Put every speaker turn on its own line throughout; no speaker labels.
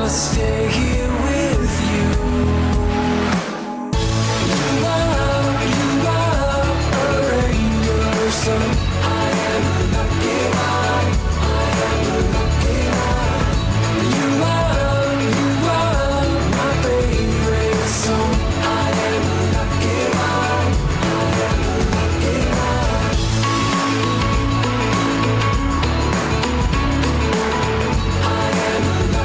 wanna stay here with you. You are a angel, so I am a lucky one. I am a lucky one. You are my favorite song. I am a lucky one. I am a lucky one. I am a lucky one. I am a lucky one. I am a lucky one.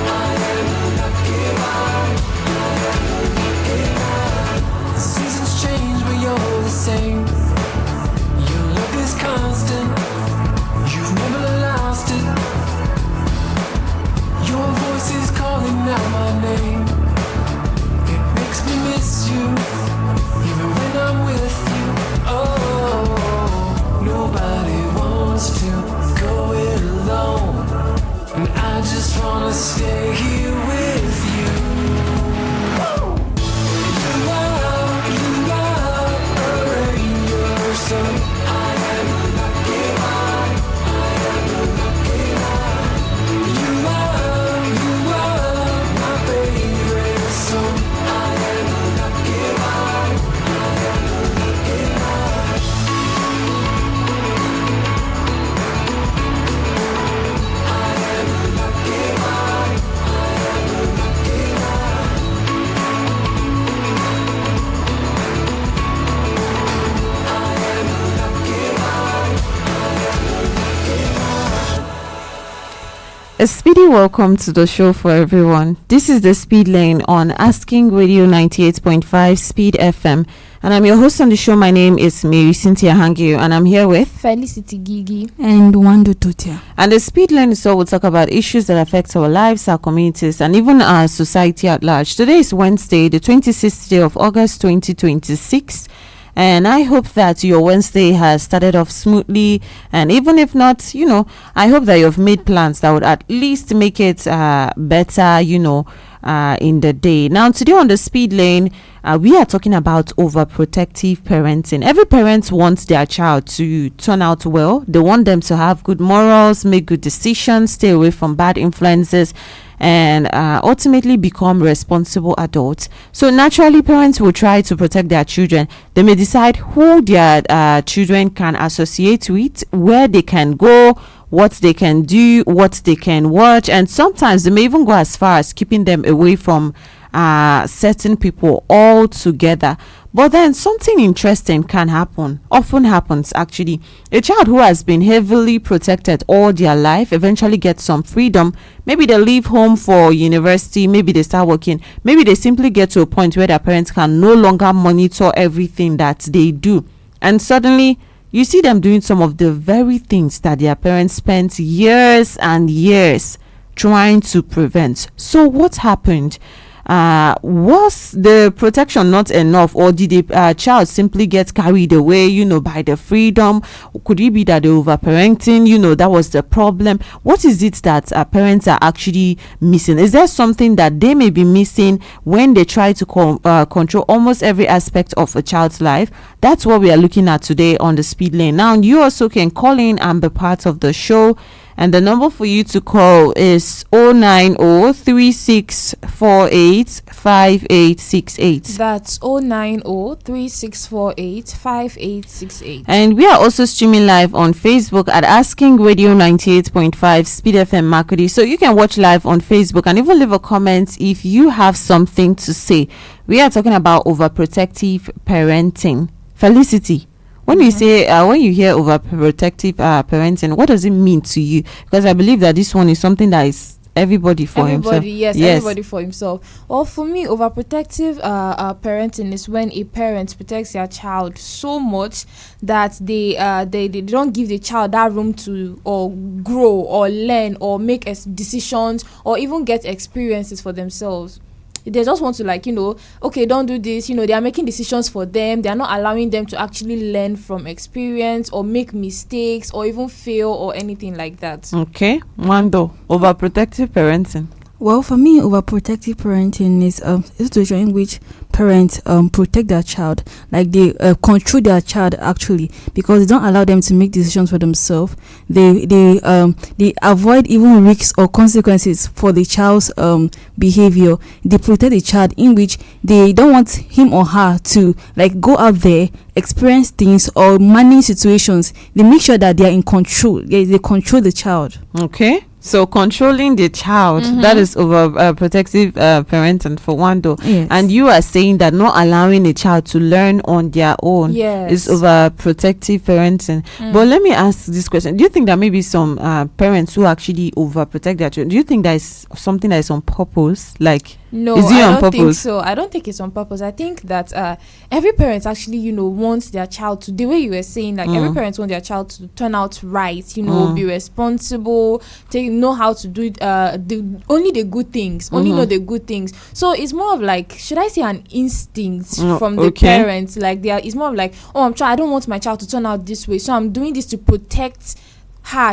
I am a lucky one. The seasons change, but you're the same. Your love is constant. You've never lost it. Your voice is calling out my name. It makes me miss you, even when I'm with you. Oh, nobody wants to go it alone, and I just wanna stay here with you. You are a angel, so I am a lucky one. I am a lucky one. You are my favorite song. I am a lucky one. I am a lucky one. I am a lucky one. I am a lucky one. I am a lucky one. I am a lucky one.
A speedy welcome to the show for everyone. This is the Speed Lane on Asking Radio 98.5 Speed FM. And I'm your host on the show. My name is Marysyntia Hangeior, and I'm here with.
Felicity Girgir.
And Wandoo Tortya.
And the Speed Lane is where we'll talk about issues that affect our lives, our communities, and even our society at large. Today is Wednesday, the 26th day of August 2026. And I hope that your Wednesday has started off smoothly. And even if not, I hope that you've made plans that would at least make it better, in the day. Now, today on the Speed Lane, we are talking about overprotective parenting. Every parent wants their child to turn out well. They want them to have good morals, make good decisions, stay away from bad influences, and ultimately become responsible adults. So naturally, parents will try to protect their children. They may decide who their children can associate with, where they can go, what they can do, what they can watch, and sometimes they may even go as far as keeping them away from certain people altogether. But then something interesting can happen, often happens actually. A child who has been heavily protected all their life eventually gets some freedom. Maybe they leave home for university, maybe they start working, maybe they simply get to a point where their parents can no longer monitor everything that they do. And suddenly, you see them doing some of the very things that their parents spent years and years trying to prevent. So what happened? Was the protection not enough, or did the child simply get carried away, by the freedom? Could it be that they overparenting, that was the problem? What is it that parents are actually missing? Is there something that they may be missing when they try to control almost every aspect of a child's life? That's what we are looking at today on the Speed Lane. Now, you also can call in and be part of the show. And the number for you to call is 090-3648-5868.
That's 090-3648-5868.
And we are also streaming live on Facebook at Asking Radio 98.5 Speed FM Makudi. So you can watch live on Facebook and even leave a comment if you have something to say. We are talking about overprotective parenting. Felicity, when you say, when you hear overprotective parenting, what does it mean to you? Because I believe that this one is something that is everybody for himself.
Everybody for himself. Well, for me, overprotective parenting is when a parent protects their child so much that they don't give the child that room to or grow or learn or make decisions or even get experiences for themselves. They just want to okay, don't do this. They are making decisions for them. They are not allowing them to actually learn from experience or make mistakes or even fail or anything like that.
Okay, Wandoo, overprotective parenting.
Well, for me, overprotective parenting is a situation in which parents protect their child, like they control their child actually, because they don't allow them to make decisions for themselves. They avoid even risks or consequences for the child's behavior. They protect the child in which they don't want him or her to like go out there, experience things or manage situations. They make sure that they are in control. They control the child.
Okay. So controlling the child, that is over protective parenting for Wandoo.
Yes.
And you are saying that not allowing a child to learn on their own
Yes.
is over protective parenting. But let me ask this question. Do you think that maybe some parents who actually overprotect their children, do you think that is something that is on purpose? Like,
No,
is it
I
on
don't think
purpose?
so. I don't think it's on purpose. I think that every parent actually, wants their child to, the way you were saying, like every parent wants their child to turn out right, be responsible, know how to do it, only the good things, only know the good things. So it's more of like, should I say, an instinct from the parents? Like it's more of like, I don't want my child to turn out this way, so I'm doing this to protect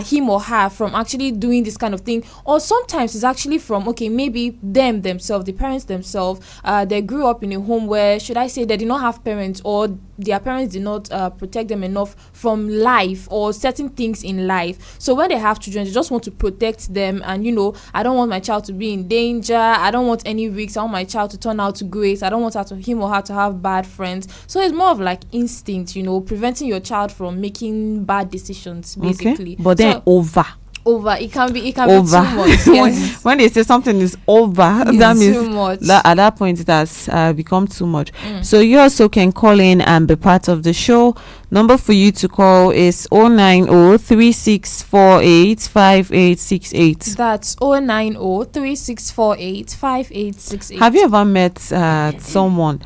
him or her from actually doing this kind of thing. Or sometimes it's actually from, maybe themselves, the parents themselves, they grew up in a home where, should I say, they did not have parents, or their parents did not protect them enough from life or certain things in life. So when they have children, they just want to protect them, and I don't want my child to be in danger, I don't want any risks, I want my child to turn out great, I don't want him or her to have bad friends. So it's more of like instinct, preventing your child from making bad decisions, basically.
Okay. But then over
it can be
over.
too much. Yes.
When they say something is over,
It's
that means
too much.
that at that point it has become too much. So you also can call in and be part of the show. Number for you to call is 090-3648-5868.
That's 090-3648-5868.
Have you ever met someone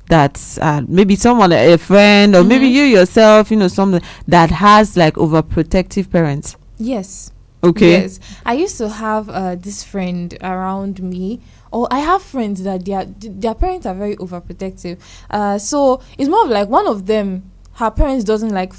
that's maybe someone, a friend, or maybe you yourself, someone that has like overprotective parents?
Yes.
Okay.
Yes. I used to have this friend around me. Or I have friends that their parents are very overprotective. So it's more of like, one of them, her parents doesn't like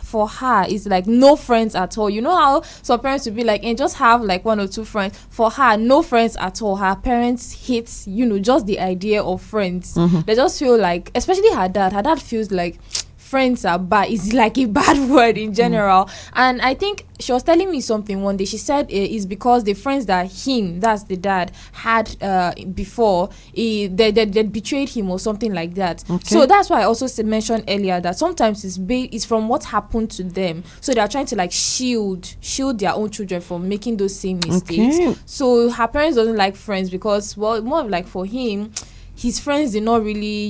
for her it's like no friends at all. You know how some parents would be like, and just have like one or two friends. For her, no friends at all. Her parents hate just the idea of friends. They just feel like, especially her dad feels like friends are bad. It's like a bad word in general. And I think she was telling me something one day. She said it's because the friends that's the dad, had before, they betrayed him or something like that.
Okay.
So that's why I also mentioned earlier that sometimes it's from what happened to them. So they are trying to like shield their own children from making those same mistakes.
Okay.
So her parents doesn't like friends because, well, more of like for him, his friends did not really,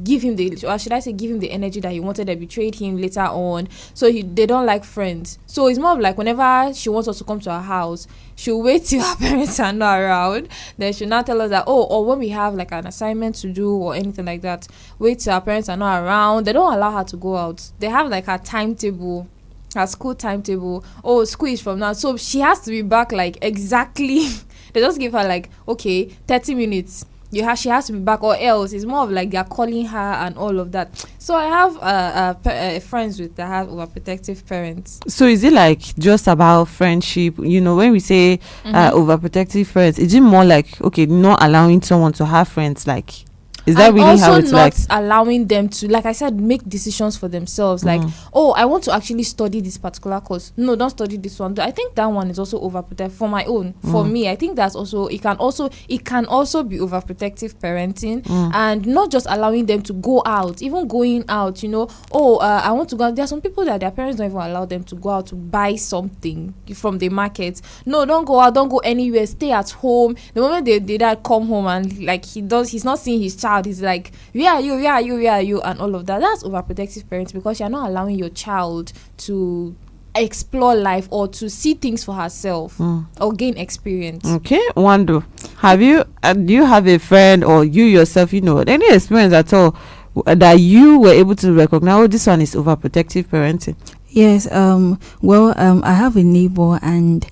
give him the energy that he wanted. They betrayed him later on. So they don't like friends. So it's more of like, whenever she wants us to come to her house, she'll wait till her parents are not around. Then she'll not tell us that, or when we have like an assignment to do or anything like that, wait till her parents are not around. They don't allow her to go out. They have like her timetable, her school timetable. Oh, school is from now. So she has to be back like exactly. They just give her like, 30 minutes. She has to be back, or else it's more of like they're calling her and all of that. So I have friends that have overprotective parents.
So is it like just about friendship? When we say overprotective friends, is it more like, not allowing someone to have friends? Like, is that really how it's like?
Also not allowing them to, like I said, make decisions for themselves. Like, I want to actually study this particular course. No, don't study this one. I think that one is also overprotective for my own. For me, I think that's also, it can also be overprotective parenting, and not just allowing them to go out, even going out, I want to go out. There are some people that their parents don't even allow them to go out to buy something from the market. No, don't go out, don't go anywhere, stay at home. The moment they dad come home and like he's not seeing his child, he's like, where are you, and all of that. That's overprotective parenting, because you're not allowing your child to explore life or to see things for herself or gain experience.
Okay, Wandoo, do you have a friend, or you yourself, any experience at all that you were able to recognize, this one is overprotective parenting?
Yes. I have a neighbor, and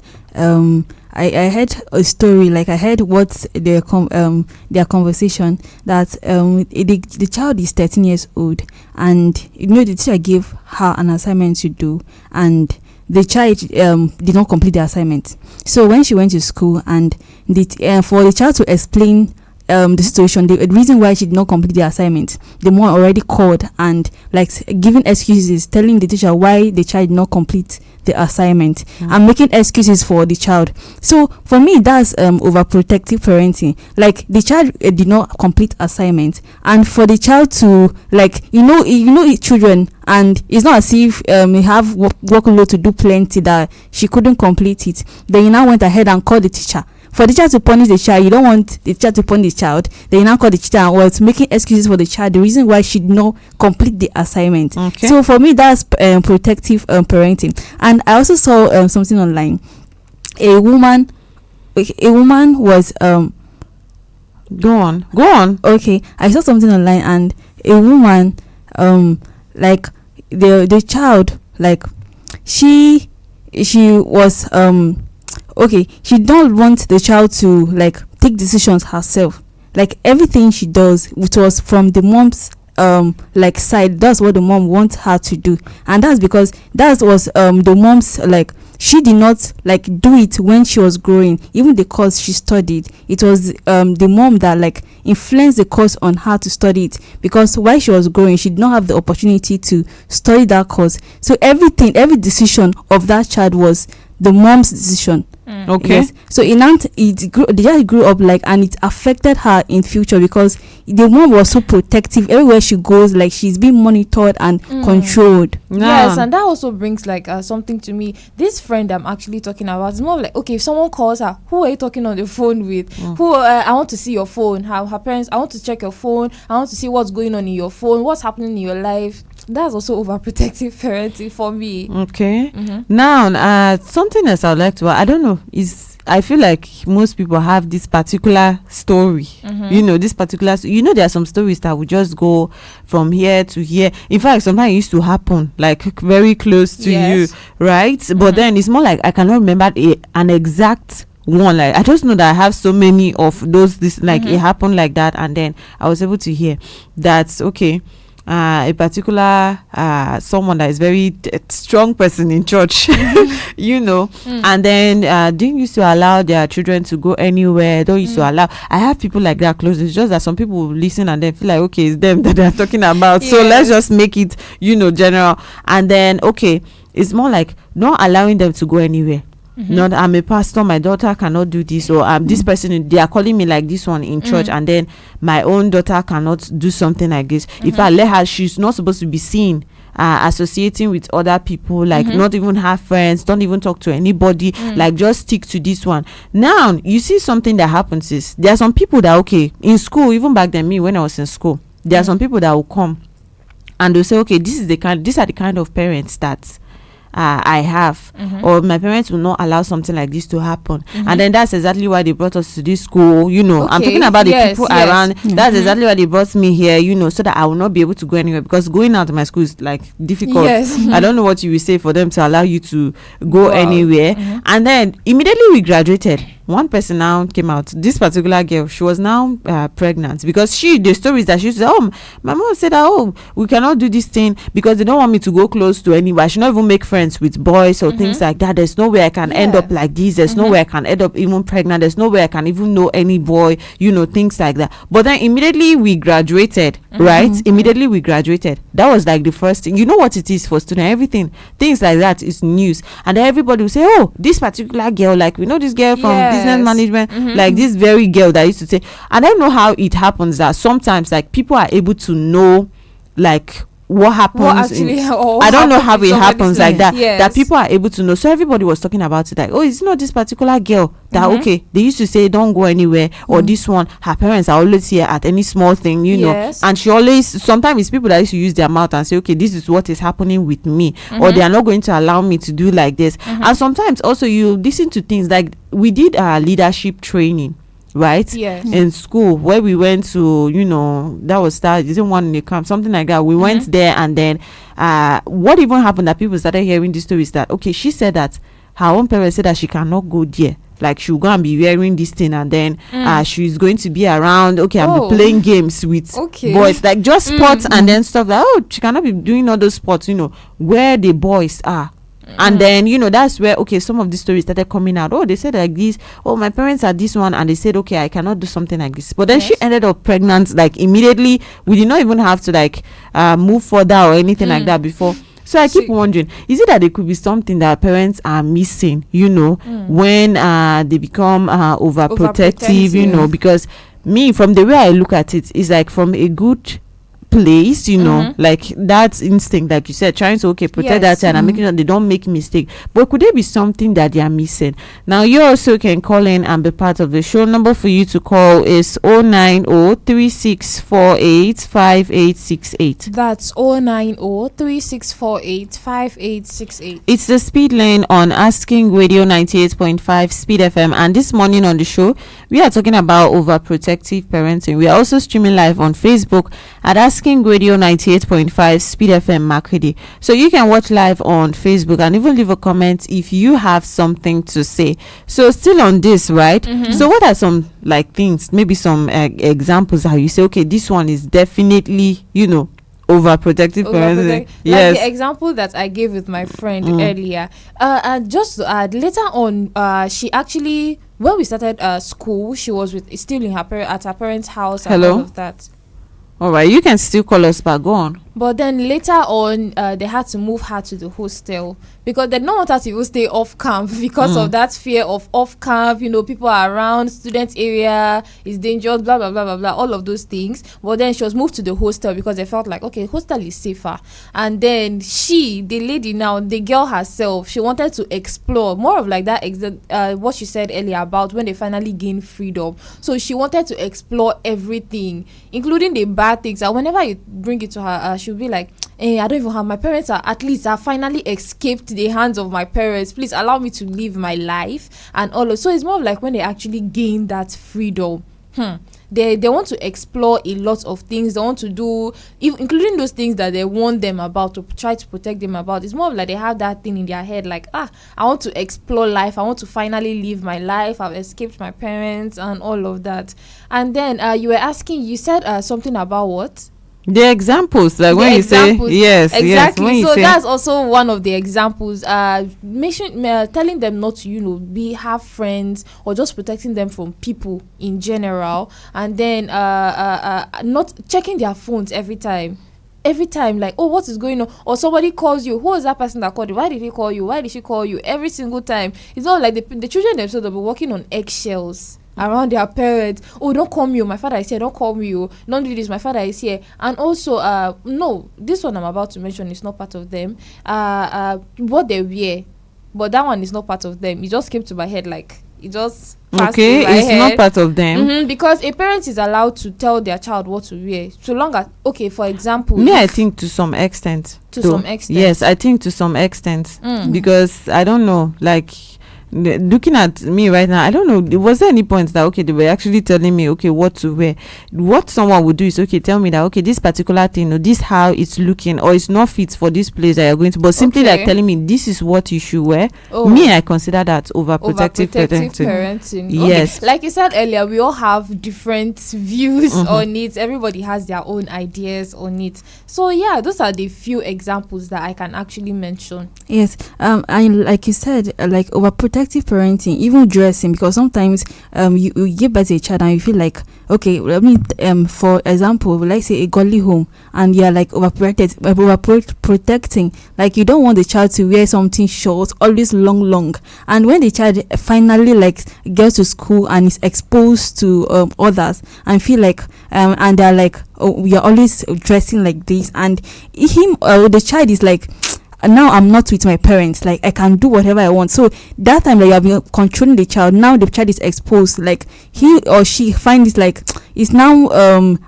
I heard a story, like I heard what's their conversation, that the child is 13 years old, and the teacher gave her an assignment to do, and the child did not complete the assignment. So when she went to school and for the child to explain the situation, the reason why she did not complete the assignment, the mom already called and like giving excuses, telling the teacher why the child did not complete the assignment and making excuses for the child. So for me, that's overprotective parenting. Like the child did not complete assignment, and for the child to like children, and it's not as if you have workload to do plenty that she couldn't complete it. Then you now went ahead and called the teacher. For the child to punish the child, you don't want the child to punish the child. Then you now call the teacher and was making excuses for the child, the reason why she did not complete the assignment.
Okay.
So for me, that's protective parenting. And I also saw something online. A woman was
Go on.
okay. I saw something online, and a woman like the child, like she was okay, she don't want the child to like take decisions herself. Like everything she does, it was from the mom's like side. That's what the mom wants her to do, and that's because that was the mom's like, she did not like do it when she was growing. Even the course she studied, it was the mom that like influenced the course on her to study it, because while she was growing, she did not have the opportunity to study that course. So every decision of that child was the mom's decision.
Okay.
Yes. So the child grew up like, and it affected her in future because the mom was so protective. Everywhere she goes, like she's being monitored and controlled.
Yes, and that also brings like something to me. This friend I'm actually talking about is more like, okay, if someone calls her, who are you talking on the phone with? Who I want to see your phone. Her parents, I want to check your phone. I want to see what's going on in your phone. What's happening in your life. That's also overprotective parenting for me.
Okay. Now, something else I'd like to, I don't know, is I feel like most people have this particular story. This particular, there are some stories that would just go from here to here. In fact, sometimes it used to happen like very close to you, right? But then it's more like I cannot remember an exact one. Like I just know that I have so many of those. This like it happened like that, and then I was able to hear that's okay. A particular someone that is very strong person in church, and then didn't used to allow their children to go anywhere. Don't used to allow. I have people like that close. It's just that some people will listen and then feel like, okay, it's them that they are talking about. So let's just make it, general. And then okay, it's more like not allowing them to go anywhere. Not, I'm a pastor, my daughter cannot do this, or this person, they are calling me like this one in church, and then my own daughter cannot do something like this. If I let her, she's not supposed to be seen associating with other people, like not even have friends, don't even talk to anybody, like just stick to this one. Now you see something that happens is there are some people that, okay, in school, even back then, me when I was in school, there are some people that will come and they'll say, okay, these are the kind of parents that I have, or my parents will not allow something like this to happen. And then that's exactly why they brought us to this school. I'm talking about the people around. That's exactly why they brought me here, so that I will not be able to go anywhere, because going out of my school is like difficult. I don't know what you will say for them to allow you to go anywhere. And then immediately we graduated, one person now came out. This particular girl, she was now pregnant, because the stories that she used to say, oh, my mom said that, oh, we cannot do this thing because they don't want me to go close to anybody. I should not even make friends with boys or things like that. There's no way I can end up like this. There's no way I can end up even pregnant. There's no way I can even know any boy, things like that. But then immediately we graduated, right? Immediately we graduated. That was like the first thing. You know what it is for student, everything, things like that is news. And then everybody will say, oh, this particular girl, like we know this girl from business management, like this very girl that used to say. And I don't know how it happens that sometimes like people are able to know like what happens. I don't know how it happens like that. That people are able to know. So everybody was talking about it like, oh, it's not this particular girl that okay, they used to say don't go anywhere, or this one, her parents are always here at any small thing, and she always, sometimes it's people that used to use their mouth and say, okay, this is what is happening with me, or they are not going to allow me to do like this. And sometimes also you listen to things like, we did our leadership training, right? In school, where we went to, that was isn't one in the camp, something like that. We went there, and then what even happened that people started hearing this story is that, okay, she said that her own parents said that she cannot go there, like she'll go and be wearing this thing, and then she's going to be around, and be playing games with boys, like just sports and then stuff like, oh, she cannot be doing all those sports, where the boys are. And then that's where some of the stories started coming out. Oh, they said like this. Oh, my parents are this one, and they said, okay, I cannot do something like this. But then she ended up pregnant like immediately. We did not even have to like move further or anything like that before. So I keep wondering, is it that there could be something that parents are missing, when they become overprotective, because me, from the way I look at it, is like from a good place, like that instinct, like you said, trying to protect that child and making sure they don't make mistake. But could there be something that they are missing? Now you also can call in and be part of the show. Number for you to call is 09036485868.
That's 09036485868.
It's the speed lane on Asking Radio 98.5 Speed FM, and this morning on the show we are talking about overprotective parenting. We are also streaming live on Facebook at Asking Radio 98.5 Speed FM Makredi. So you can watch live on Facebook and even leave a comment if you have something to say. So still on this, right? So what are some like things, maybe some examples how you say, okay, this one is definitely, overprotective parenting? Yes.
Like the example that I gave with my friend earlier. And just to add, later on, she actually, when we started school, she was still in at her parents' house and all of that.
All right, you can still call us back. Go on.
But then later on, they had to move her to the hostel because they don't want her to even stay off camp because of that fear of off camp. People are around, student area is dangerous, blah blah blah blah blah, all of those things. But then she was moved to the hostel because they felt like, okay, hostel is safer. And then the girl herself, she wanted to explore more of like that. What she said earlier about when they finally gain freedom. So she wanted to explore everything, including the bad things. And whenever you bring it to her, she'll be like, I don't even have, my parents are, at least I finally escaped the hands of my parents, please allow me to live my life and all of. So it's more of like when they actually gain that freedom, they want to explore a lot of things. They want to do, including those things that they warn them about, to try to protect them about. It's more of like they have that thing in their head, like, I want to explore life, I want to finally live my life, I've escaped my parents and all of that. And then you said something about what?
The examples, like when you say yes,
exactly.
Yes,
so that's also one of the examples. Telling them not to, have friends, or just protecting them from people in general, and then not checking their phones every time, like, oh, what is going on? Or somebody calls you, who is that person that called you? Why did he call you? Why did she call you? Every single time. It's not like the children themselves will be walking on eggshells around their parents. Oh, don't call me, my father is here, don't call me, don't do this, my father is here. And also no, this one I'm about to mention is not part of them. What they wear, but that one is not part of them. It just came to my head, like it just passed through my
it's
head.
not part of them.
Because a parent is allowed to tell their child what to wear, so long as, for example,
I think to some extent. Yes, I think to some extent, because I don't know, like, looking at me right now, I don't know, was there any point that they were actually telling me what to wear? What someone would do is tell me that this particular thing, this how it's looking, or it's not fit for this place that you're going to, but simply like telling me this is what you should wear. I consider that overprotective parenting. Yes,
like you said earlier, we all have different views on it. Everybody has their own ideas on it. So those are the few examples that I can actually mention.
Yes, and like you said, like overprotective parenting, even dressing, because sometimes you give birth to a child and you feel like, okay, let me for example, let's say a godly home, and you're like overprotecting, like you don't want the child to wear something short, always long, and when the child finally like gets to school and is exposed to others and feel like and they're like, oh, you're always dressing like this, and the child is like, now I'm not with my parents, like I can do whatever I want. So that time that you have been controlling the child, now the child is exposed, like he or she finds like, it's now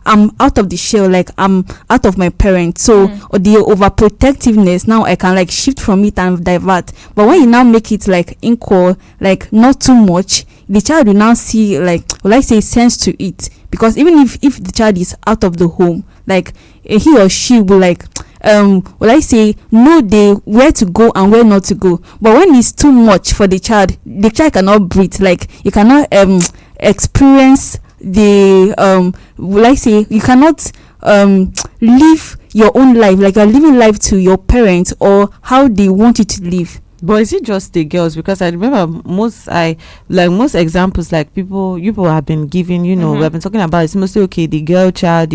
I'm out of the shell, like I'm out of my parents. So or the overprotectiveness, now I can like shift from it and divert. But when you now make it like equal, like not too much, the child will now see, like, will I say, sense to it. Because even if the child is out of the home, like he or she will like will I say, know where to go and where not to go. But when it's too much for the child cannot breathe, like you cannot experience the will I say, you cannot live your own life, like you're living life to your parents or how they want you to live.
But is it just the girls? Because I remember most examples like people have been giving, we have been talking about, it's mostly okay, the girl child,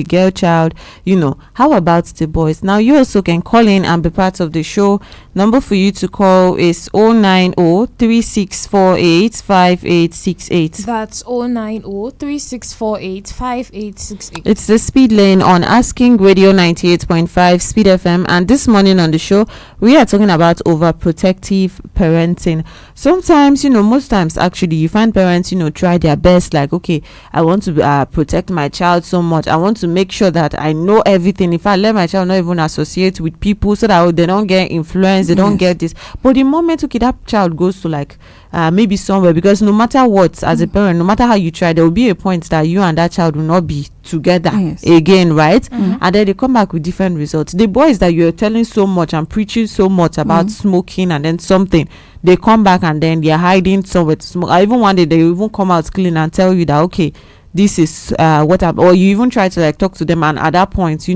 How about the boys? Now you also can call in and be part of the show. Number for you to call is 090-3648-5868.
That's 090-3648-5868.
It's the speed lane on Asking Radio 98.5 Speed FM, and this morning on the show we are talking about overprotective parenting. Sometimes, most times actually, you find parents, try their best, like, okay, I want to protect my child so much. I want to make sure that I know everything. If I let my child not even associate with people so that they don't get influenced, they don't get this. But the moment, okay, that child goes to like maybe somewhere, because no matter what, as a parent, no matter how you try, there will be a point that you and that child will not be together again, right? And then they come back with different results. The boys that you're telling so much and preaching so much about smoking, and then something, they come back and then they're hiding somewhere to smoke. I even one day they even come out clean and tell you that, okay, this is what I'm, or you even try to like talk to them, and at that point,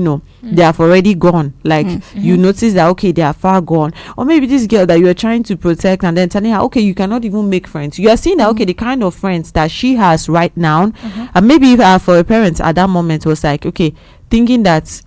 they have already gone. Like you notice that, okay, they are far gone. Or maybe this girl that you are trying to protect, and then telling her, okay, you cannot even make friends. You are seeing that, okay, the kind of friends that she has right now, and maybe for a parent at that moment was like, okay, thinking that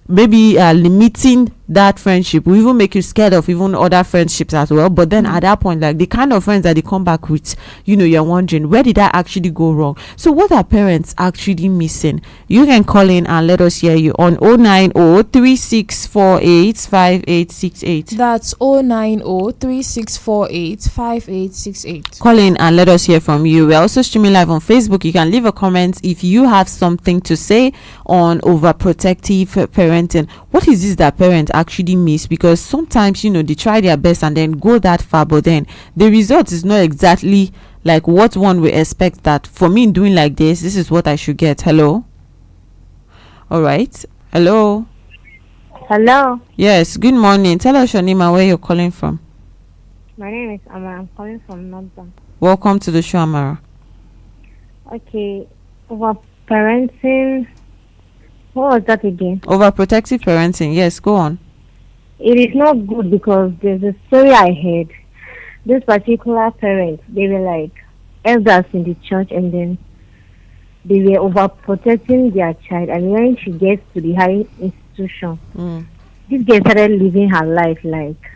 maybe limiting that friendship will even make you scared of even other friendships as well. But then at that point, like the kind of friends that they come back with, you're wondering, where did that actually go wrong? So what are parents actually missing? You can call in and let us hear you on 090-3648-5868.
That's 090-3648-5868.
Call in and let us hear from you. We're also streaming live on Facebook. You can leave a comment if you have something to say on overprotective parenting. What is this that parents actually miss? Because sometimes, they try their best and then go that far, but then the result is not exactly like what one would expect, that for me doing like this is what I should get. Hello? All right. Hello? Yes, good morning. Tell us your name and where you're calling from.
My name is Amara. I'm calling from Northbound.
Welcome to the show, Amara.
Okay, over parenting. What was that again?
Overprotective parenting. Yes, go on.
It is not good because there's a story I heard. This particular parent, they were like elders in the church, and then they were overprotecting their child. And when she gets to the higher institution, this girl started living her life like,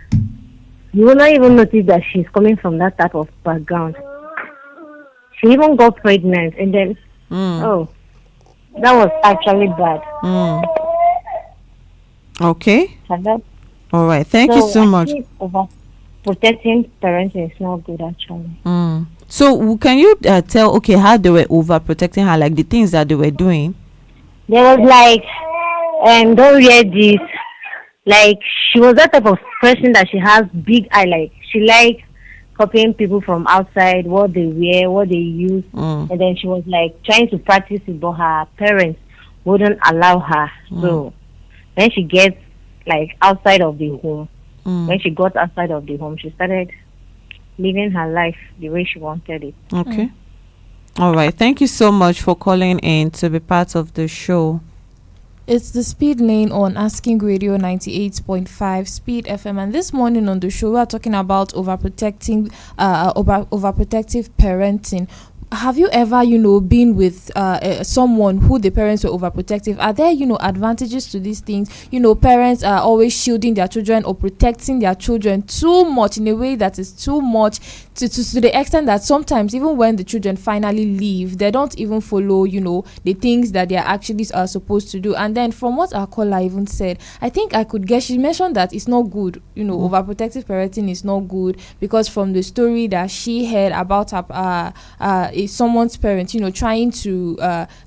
you will not even notice that she's coming from that type of background. She even got pregnant, and then that was actually bad.
Okay.
Hello?
All right. Thank you so much.
Overprotecting parenting is not good actually.
So can you tell, okay, how they were overprotecting her, like the things that they were doing?
There was like, don't wear this. Like, she was that type of person that she has big eye. Like, she likes copying people from outside, what they wear, what they use. And then she was like trying to practice it, but her parents wouldn't allow her. So when she gets like outside of the home, when she got outside of the home, she started living her life the way she wanted it.
Okay. All right. Thank you so much for calling in to be part of the show.
It's the speed lane on Asking Radio 98.5 Speed FM, and this morning on the show we are talking about overprotective parenting. Have you ever, been with someone who the parents were overprotective? Are there, advantages to these things? Parents are always shielding their children or protecting their children too much in a way that is too much to the extent that sometimes even when the children finally leave, they don't even follow, the things that they are actually supposed to do. And then from what our caller even said, I think I could guess, she mentioned that it's not good, overprotective parenting is not good, because from the story that she heard about her someone's parent, trying to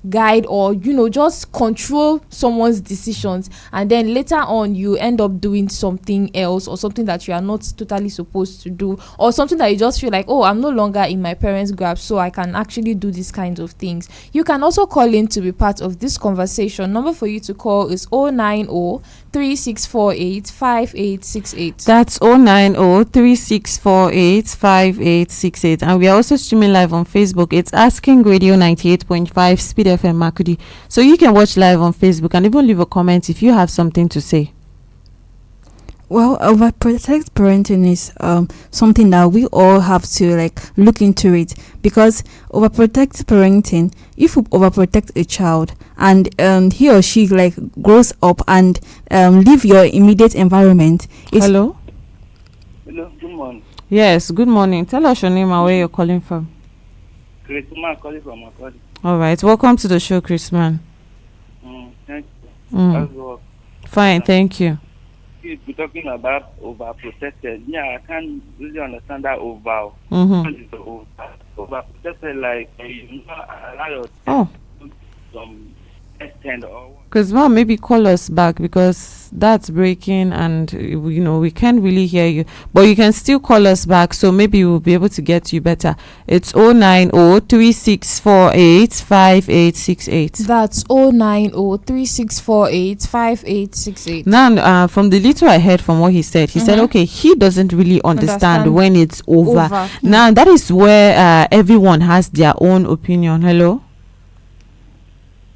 guide or, just control someone's decisions, and then later on you end up doing something else, or something that you are not totally supposed to do, or something that you just feel like, oh, I'm no longer in my parents' grasp, so I can actually do these kinds of things. You can also call in to be part of this conversation. Number for you to call is 090-3648-5868.
That's 090-3648-5868. And we are also streaming live on Facebook. It's Asking Radio 98.5 Speed FM Makudi. So you can watch live on Facebook and even leave a comment if you have something to say.
Well, overprotect parenting is something that we all have to like look into it, because overprotect parenting, if you overprotect a child and he or she like grows up and leave your immediate environment, it's
Hello.
Hello, good morning.
Yes. Good morning. Tell us your name and where you're calling from.
Christmas calling from Makodi.
All right. Welcome to the show, Chris man.
Thank you. How's
Mm.
work?
Fine. Thank you.
If we're talking about overprotected, yeah, I can't really understand that over.
Mm-hmm.
What is the overprotected? Like you not allow your
Oh.
to do some extend or what?
Chris man, maybe call us back because that's breaking and we can't really hear you. But you can still call us back, so maybe we'll be able to get you better. It's 09036485868.
That's 09036485868.
Now, from the little I heard from what he said, he said,
Mhm.
okay, he doesn't really understand
Understand.
when it's over.
Over.
Now, that is where everyone has their own opinion. Hello?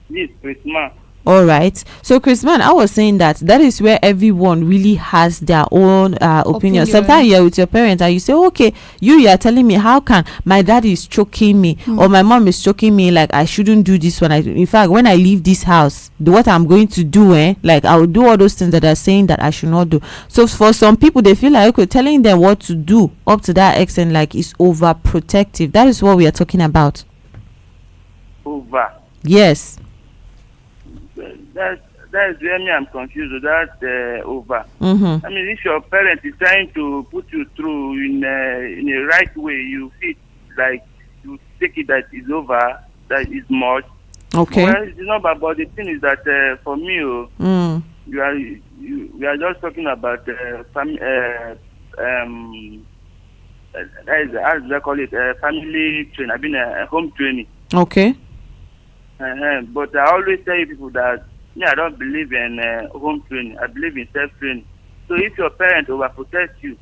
Yes, Christmas.
All right. So, Chris man, I was saying that is where everyone really has their own opinion.
Opinion.
Sometimes you're with your parents and you say, okay, you are telling me how can my dad is choking me or my mom is choking me, like I shouldn't do this one. In fact, when I leave this house, what I'm going to do, like I will do all those things that are saying that I should not do. So for some people, they feel like, okay, telling them what to do up to that extent, like, is overprotective. That is what we are talking about.
Over.
Yes.
That's where me I'm confused with that over.
Mm-hmm.
I mean, if your parent is trying to put you through in a right way, you feel like you take it that is over, that is much.
Okay.
Well, it's not bad, but the thing is that for me,
Mm.
we are just talking about that is, how do I call it, family training. I've been a home training.
Okay.
But I always tell you people that I don't believe in home training. I believe in self training. So if your parents overprotect you,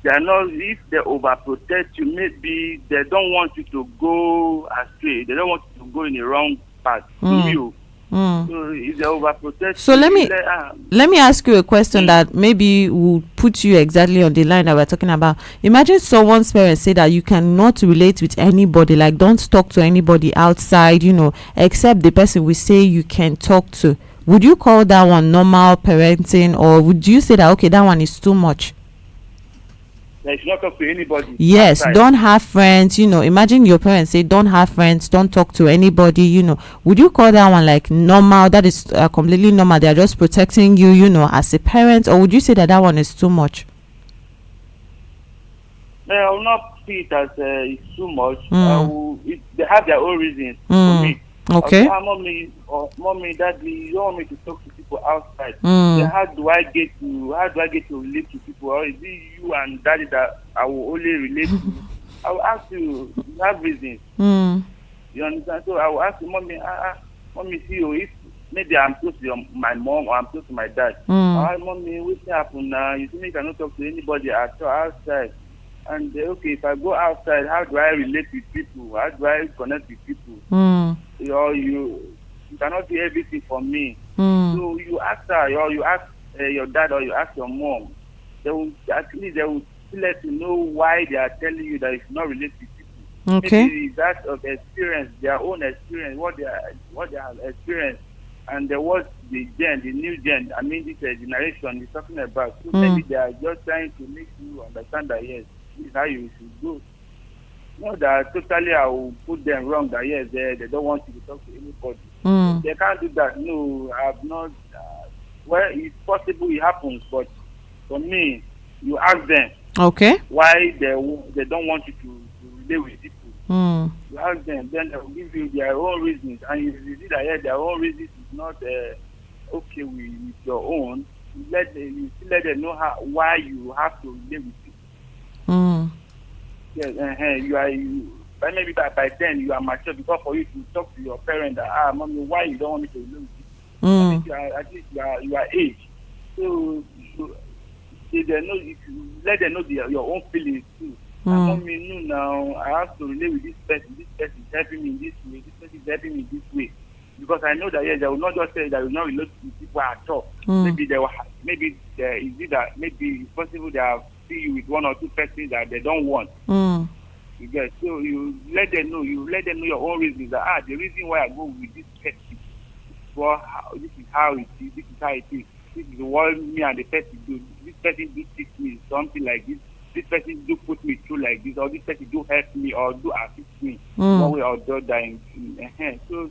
they are not. If they overprotect you, maybe they don't want you to go astray. They don't want you to go in the wrong path.
Mm.
You.
Mm.
So if they overprotect
So
you,
let me ask you a question that maybe will put you exactly on the line that we're talking about. Imagine someone's parents say that you cannot relate with anybody, like don't talk to anybody outside, except the person we say you can talk to. Would you call that one normal parenting, or would you say that, okay, that one is too much?
they should not talk to anybody.
Yes,
outside.
don't have friends, imagine your parents say don't have friends, don't talk to anybody, would you call that one like normal? That is completely normal. They are just protecting you, as a parent, or would you say that that one is too much?
I will not see it as it's too much. They have their own reasons for me.
Okay.
Mommy, daddy, you don't want me to talk to people outside.
Mm.
Then how do I get to relate to people? Or is it you and daddy that I will only relate to? I will ask you have reasons.
Mm.
You understand? So I will ask you, mommy, mommy, see you if maybe I'm close to my mom or I'm close to my dad. Mommy, what happened now? You think I cannot talk to anybody at all outside? And okay, if I go outside, how do I relate with people? How do I connect with people?
Mm.
You cannot do everything for me.
Mm.
So you ask her, or you ask your dad, or you ask your mom. They will let you know why they are telling you that you should not relate with people.
Okay.
Maybe that of experience, their own experience, what they have experienced, and what the new gen, I mean this generation is talking about. So maybe they are just trying to make you understand that yes, this is how you should go. Not that totally I will put them wrong that yes, they don't want you to talk to anybody.
Mm.
They can't do that. No, I have not. Well, it's possible it happens, but for me, you ask them
Okay.
why they don't want you to relate with people.
Mm.
You ask them, then they will give you their own reasons, and if you see that yes, their own reasons is not okay with your own, you still let them know why you have to relate with people.
Mm.
Yes, but maybe by then you are mature, because for you to talk to your parent that mommy, why you don't want me to relate with you? I think at least you are age, so they know, if you let them know your own feelings too. Mommy, no, now I have to relate with this person. This person is helping me in this way. This person is helping me in this way. because I know that yes, they will not just say that will not relate to people at all. Maybe they will, maybe is it that maybe it's possible they have see you with one or two persons that they don't want. You get, so you let them know your own reasons that the reason why I go with this person this is how it is, this is how it is, this is what me and the person do, this person do teach me something like this person do put me through like this, or this person do help me or do assist me one way or the other. So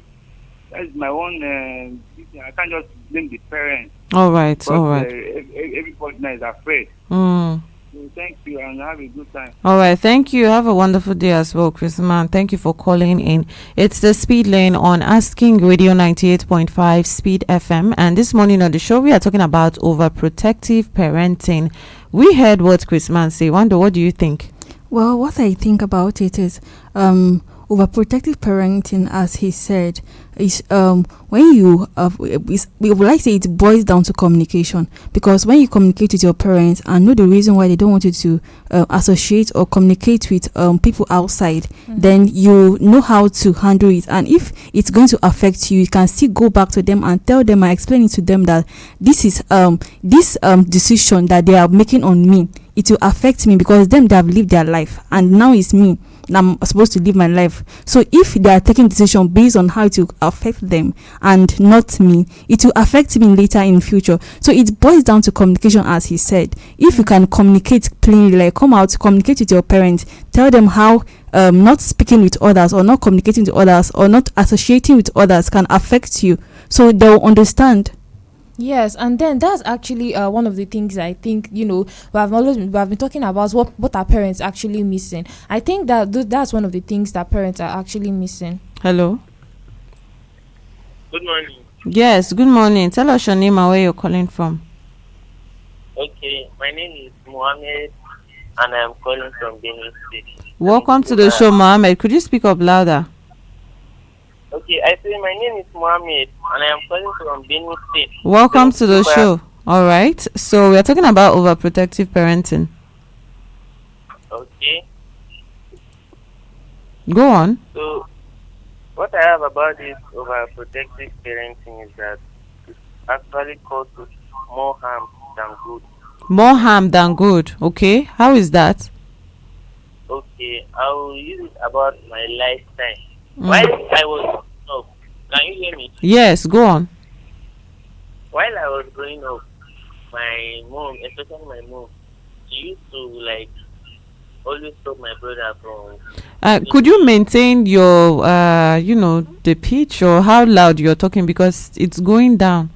that's my own I can't just blame the parents.
All right.
Everybody now is afraid. So thank you and have a good time.
All right, thank you. Have a wonderful day as well, Chris Man. Thank you for calling in. It's the Speed Lane on Asking Radio 98.5 Speed FM. And this morning on the show, we are talking about overprotective parenting. We heard what Chris Man say. Wandoo, what do you think?
Well, what I think about it is overprotective parenting, as he said, is when you we would like to say it boils down to communication, because when you communicate with your parents and know the reason why they don't want you to associate or communicate with people outside, then you know how to handle it. And if it's going to affect you, you can still go back to them and tell them and explain it to them that this is this decision that they are making on me, it will affect me, because them, they have lived their life and now it's me. I'm supposed to live my life. So if they are taking decision based on how it will affect them and not me, it will affect me later in future. So it boils down to communication, as he said. If you can communicate plainly, like come out, communicate with your parents, tell them how not speaking with others or not communicating to others or not associating with others can affect you, so they'll understand.
Yes, and then that's actually one of the things I think, we have been talking about what are parents actually missing. I think that that's one of the things that parents are actually missing.
Hello.
Good morning.
Yes, good morning. Tell us your name and where you're calling from.
Okay, my name is Mohammed and I'm calling from Benin State.
Welcome to the show, Mohammed. Could you speak up louder?
Okay, I say my name is Mohammed and I am calling from Benin State.
Welcome to the show. All right. So we are talking about overprotective parenting.
Okay.
Go on.
So what I have about this overprotective parenting is that it actually causes more harm than good.
More harm than good. Okay. How is that?
Okay, I will use it about my lifetime. While I was can you hear me?
Yes, go on.
While I was growing up, my mom, especially my mom, she used to always stop my brother from.
Could you maintain your, the pitch or how loud you're talking, because it's going down?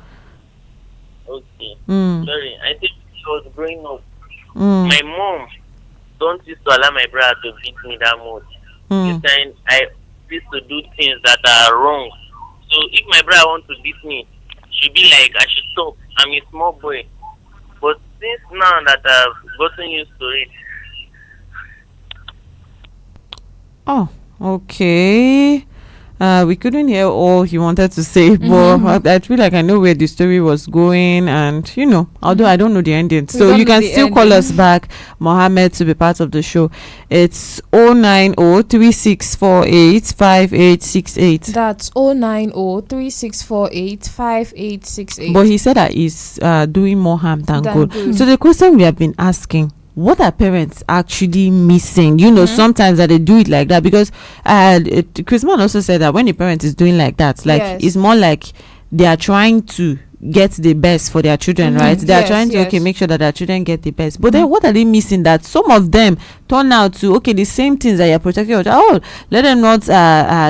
Okay. Sorry, I think she was growing up. My mom don't used to allow my brother to beat me that much. This time I used to do things that are wrong. So if my brother wants to beat me, she'll be like, I should stop. I'm a small boy. But since now that I've gotten used to it.
Oh, okay. We couldn't hear all he wanted to say, but I feel like I know where the story was going, and although I don't know the ending, so you can still call us back, Mohammed, to be part of the show. It's 09036485868.
That's 09036485868.
But he said that he's doing more harm than good. So the question we have been asking, what are parents actually missing? Sometimes that they do it like that, because Chris Man also said that when a parent is doing like that, it's more like they are trying to get the best for their children, right? They are trying to make sure that their children get the best. But then what are they missing? That some of them turn out to the same things that you're protecting your child. Let them not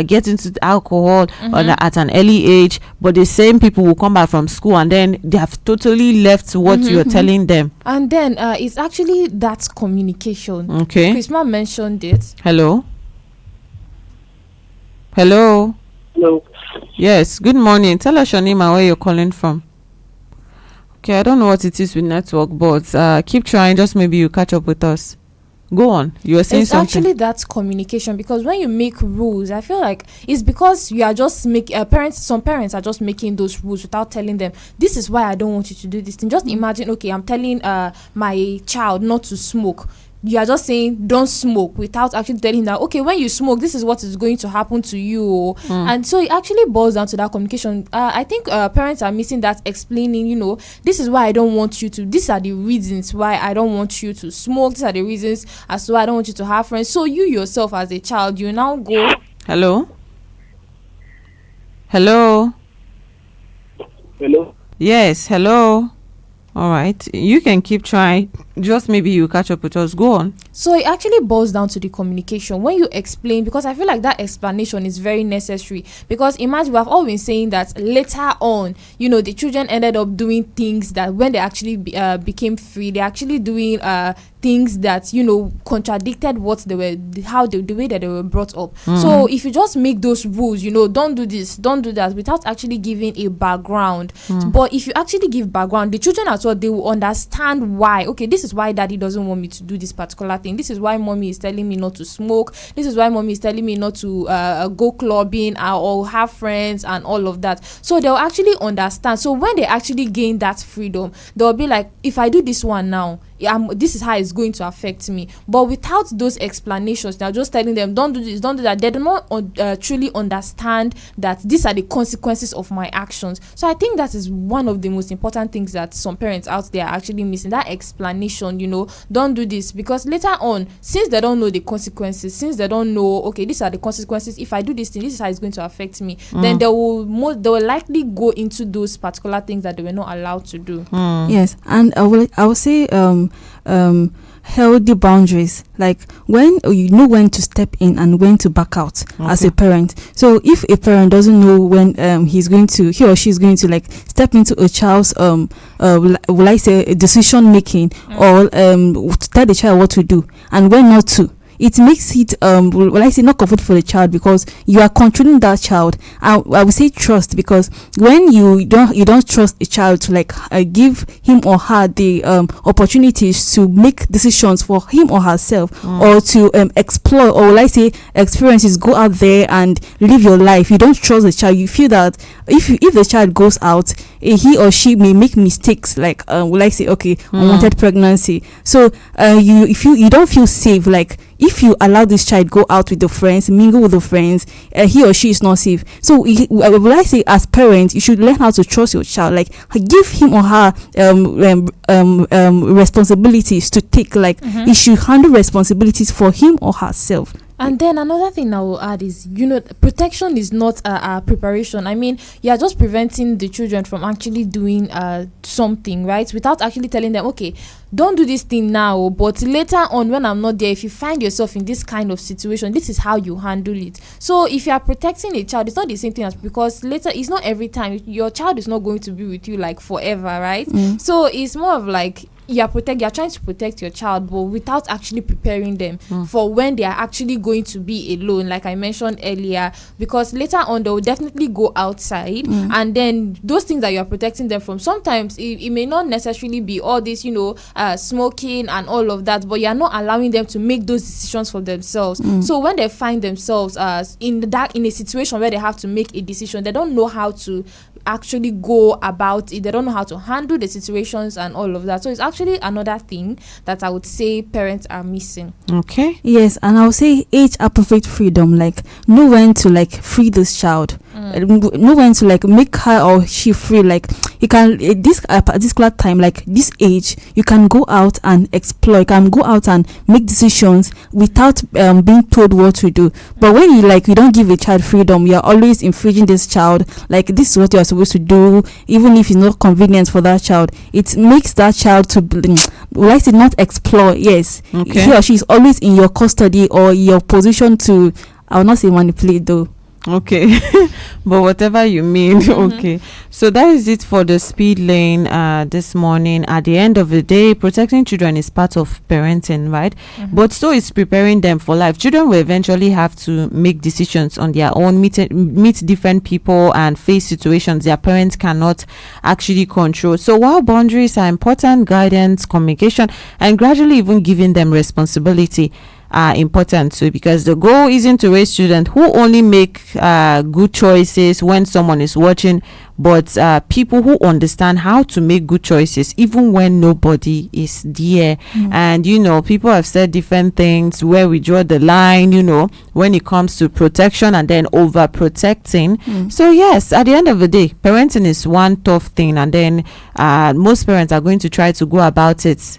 get into alcohol at an early age, but the same people will come back from school and then they have totally left what you're telling them.
And then it's actually that communication.
Okay.
Chrisma mentioned it.
Hello.
Hello.
Yes, good morning. Tell us your name and where you're calling from. Okay, I don't know what it is with network, but keep trying. Just maybe you catch up with us. Go on. You were saying something.
It's actually that communication, because when you make rules, I feel like it's because you are just some parents are just making those rules without telling them, this is why I don't want you to do this thing. Just imagine, okay, I'm telling my child not to smoke. you are just saying don't smoke without actually telling him that, okay, when you smoke, this is what is going to happen to you. And so it actually boils down to that communication. I think parents are missing that explaining, this is why I don't want you to, these are the reasons why I don't want you to smoke, these are the reasons as to why I don't want you to have friends. So you yourself as a child, you now go.
Hello. Yes, hello. All right, you can keep trying. Just maybe you catch up with us. Go on.
So it actually boils down to the communication. When you explain, because I feel like that explanation is very necessary. Because imagine, we have all been saying that later on, the children ended up doing things that when they actually became free, they're actually doing things that contradicted what they were, the way that they were brought up. So if you just make those rules, don't do this, don't do that, without actually giving a background. But if you actually give background, the children as well, they will understand why. Okay, this is why daddy doesn't want me to do this particular thing. This is why mommy is telling me not to smoke. This is why mommy is telling me not to go clubbing or have friends and all of that. So they'll actually understand. So when they actually gain that freedom, they'll be like, if I do this one now, this is how it's going to affect me. But without those explanations, they're just telling them, don't do this, don't do that. They do not truly understand that these are the consequences of my actions. So I think that is one of the most important things that some parents out there are actually missing, that explanation. Don't do this, because later on, since they don't know the consequences, since they don't know, okay, these are the consequences, if I do this thing, this is how it's going to affect me, then they will likely go into those particular things that they were not allowed to do.
Yes, and I will say healthy boundaries, like when you know when to step in and when to back out as a parent. So if a parent doesn't know when he or she is going to like step into a child's will I say decision making, or to tell the child what to do and when not to, it makes it well, I say not comfortable for the child, because you are controlling that child. I would say trust, because when you don't trust a child to like give him or her the opportunities to make decisions for him or herself, or to explore, or will I say experiences, go out there and live your life. You don't trust the child. You feel that if the child goes out, he or she may make mistakes, like will I say, okay, unwanted pregnancy. So you don't feel safe, like if you allow this child go out with the friends, mingle with the friends, he or she is not safe. So what I say, as parents, you should learn how to trust your child, like give him or her responsibilities to take, like he should handle responsibilities for him or herself.
And then another thing I will add is, protection is not a preparation. I mean, you are just preventing the children from actually doing something, right? Without actually telling them, okay, don't do this thing now, but later on when I'm not there, if you find yourself in this kind of situation, this is how you handle it. So if you are protecting a child, it's not the same thing, as because later, it's not every time. Your child is not going to be with you like forever, right? So it's more of like, you're trying to protect your child, but without actually preparing them for when they are actually going to be alone, like I mentioned earlier, because later on they will definitely go outside, and then those things that you're protecting them from, sometimes it may not necessarily be all this, smoking and all of that, but you're not allowing them to make those decisions for themselves. So when they find themselves in a situation where they have to make a decision, they don't know how to actually go about it, they don't know how to handle the situations and all of that. So it's actually another thing that I would say parents are missing.
Okay.
Yes, and I would say age appropriate freedom, like know when to like free this child, know when to like make her or she free. Like you can at this particular time, like this age, you can go out and explore, you can go out and make decisions without being told what to do. But when you don't give a child freedom, you're always infringing this child, like this is what you're supposed to do, even if it's not convenient for that child. It makes that child to not explore. Yes,
okay.
He or she is always in your custody or your position to, I will not say manipulate though.
Okay. But whatever you mean. Okay, so that is it for the speed lane this morning. At the end of the day, protecting children is part of parenting, right? But so is preparing them for life. Children will eventually have to make decisions on their own, meet different people and face situations their parents cannot actually control. So while boundaries are important, guidance, communication, and gradually even giving them responsibility are important too, because the goal isn't to raise children who only make good choices when someone is watching, but people who understand how to make good choices even when nobody is there. And people have said different things where we draw the line, when it comes to protection and then overprotecting. So yes, at the end of the day, parenting is one tough thing, and then most parents are going to try to go about it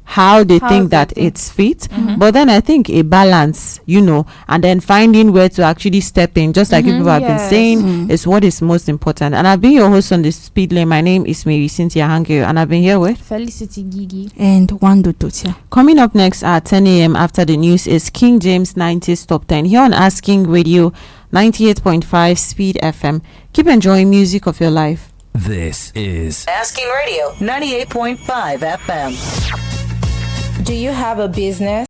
how they think that it's fit. But then I think a balance, and then finding where to actually step in, just like people have been saying, is what is most important. And I've been your host on the Speed Lane. My name is Marysyntia Hangeior, and I've been here with
Felicity Girgir
and Wandoo Tortya.
Coming up next at 10 a.m. after the news is King James 90s Top 10 here on Asking Radio 98.5 Speed FM. Keep enjoying music of your life.
This is
Asking Radio 98.5 FM.
Do you have a business?